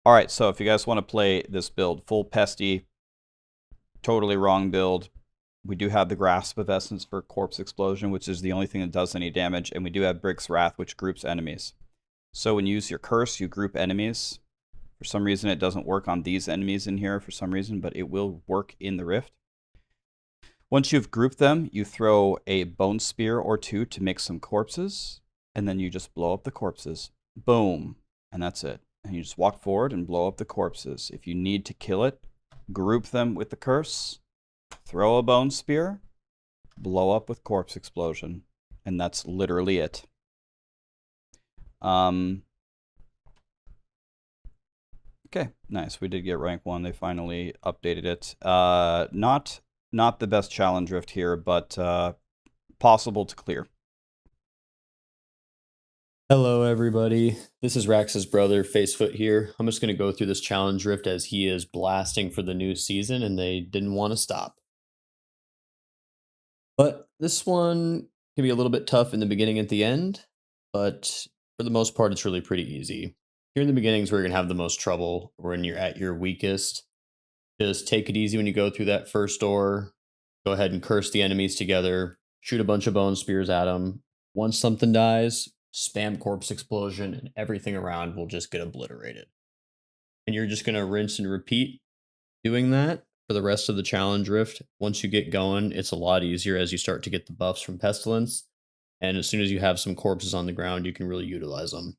All right, so if you guys want to play this build, full pesty, totally wrong build, we do have the Grasp of Essence for Corpse Explosion, which is the only thing that does any damage, and we do have Brig's Wrath, which groups enemies. So when you use your Curse, you group enemies. For some reason, it doesn't work on these enemies in here for some reason, but it will work in the Rift. Once you've grouped them, you throw a Bone Spear or two to make some corpses, and then you just blow up the corpses. Boom. And that's it. And you just walk forward and blow up the corpses. If you need to kill it, group them with the Curse, throw a Bone Spear, blow up with Corpse Explosion. And that's literally it. Okay, nice. We did get rank 1. They finally updated it. Not the best challenge rift here, but possible to clear. Hello, everybody. This is Rax's brother, Facefoot here. I'm just going to go through this challenge rift as he is blasting for the new season, and they didn't want to stop. But this one can be a little bit tough in the beginning and at the end, but for the most part, it's really pretty easy. Here in the beginning is where you're going to have the most trouble, when you're at your weakest. Just take it easy when you go through that first door. Go ahead and curse the enemies together. Shoot a bunch of bone spears at them. Once something dies, spam corpse explosion, and everything around will just get obliterated. And you're just going to rinse and repeat doing that for the rest of the challenge rift. Once you get going, it's a lot easier as you start to get the buffs from Pestilence. And as soon as you have some corpses on the ground, you can really utilize them.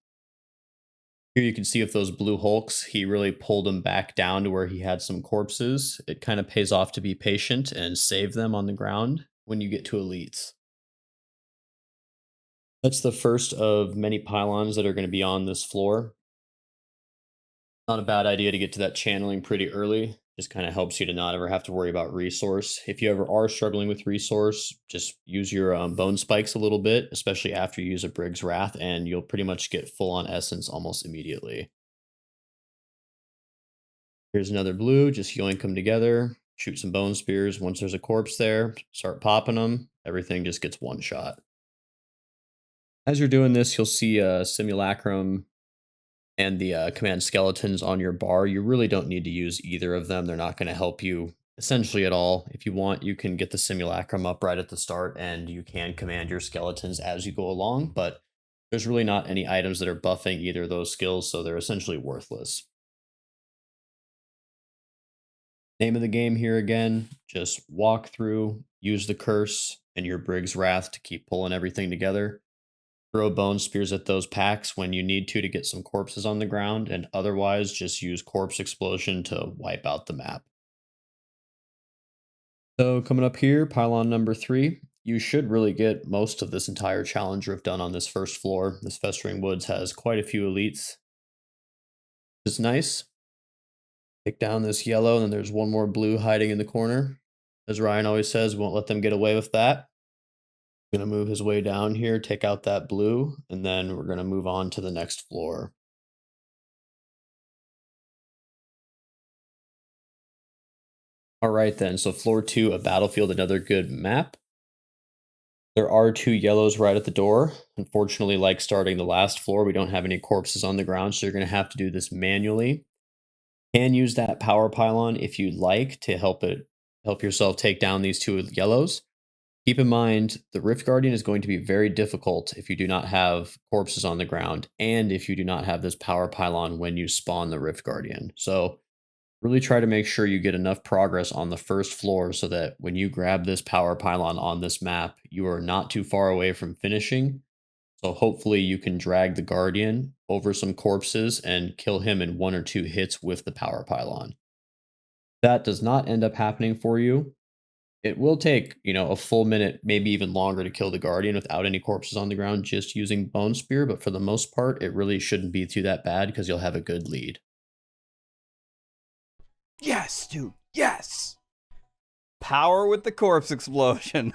Here you can see if those blue hulks, he really pulled them back down to where he had some corpses. It kind of pays off to be patient and save them on the ground when you get to elites. That's the first of many pylons that are going to be on this floor. Not a bad idea to get to that channeling pretty early. Just kind of helps you to not ever have to worry about resource. If you ever are struggling with resource, just use your bone spikes a little bit, especially after you use a Brig's Wrath, and you'll pretty much get full on essence almost immediately. Here's another blue, just yoink them together, shoot some bone spears. Once there's a corpse there, start popping them. Everything just gets one shot. As you're doing this, you'll see Simulacrum and the command skeletons on your bar. You really don't need to use either of them. They're not going to help you essentially at all. If you want, you can get the Simulacrum up right at the start, and you can command your skeletons as you go along, but there's really not any items that are buffing either of those skills, so they're essentially worthless. Name of the game here again, just walk through, use the curse and your Brig's Wrath to keep pulling everything together. Throw bone spears at those packs when you need to get some corpses on the ground, and otherwise just use corpse explosion to wipe out the map. So coming up here, pylon number 3, you should really get most of this entire challenge rift done on this first floor. This Festering Woods has quite a few elites. It's nice. Take down this yellow, and then there's one more blue hiding in the corner. As Ryan always says, won't let them get away with that. Gonna move his way down here, take out that blue, and then we're gonna move on to the next floor. All right then, so floor 2 of Battlefield, another good map. There are 2 yellows right at the door. Unfortunately, like starting the last floor, we don't have any corpses on the ground, so you're gonna have to do this manually. Can use that power pylon if you'd like to help yourself take down these 2 yellows. Keep in mind, the Rift Guardian is going to be very difficult if you do not have corpses on the ground, and if you do not have this power pylon when you spawn the Rift Guardian. So really try to make sure you get enough progress on the first floor so that when you grab this power pylon on this map, you are not too far away from finishing. So hopefully you can drag the Guardian over some corpses and kill him in 1 or 2 hits with the power pylon. If that does not end up happening for you, it will take, a full minute, maybe even longer to kill the Guardian without any corpses on the ground, just using Bone Spear, but for the most part, it really shouldn't be too that bad because you'll have a good lead. Yes, dude, yes! Power with the corpse explosion.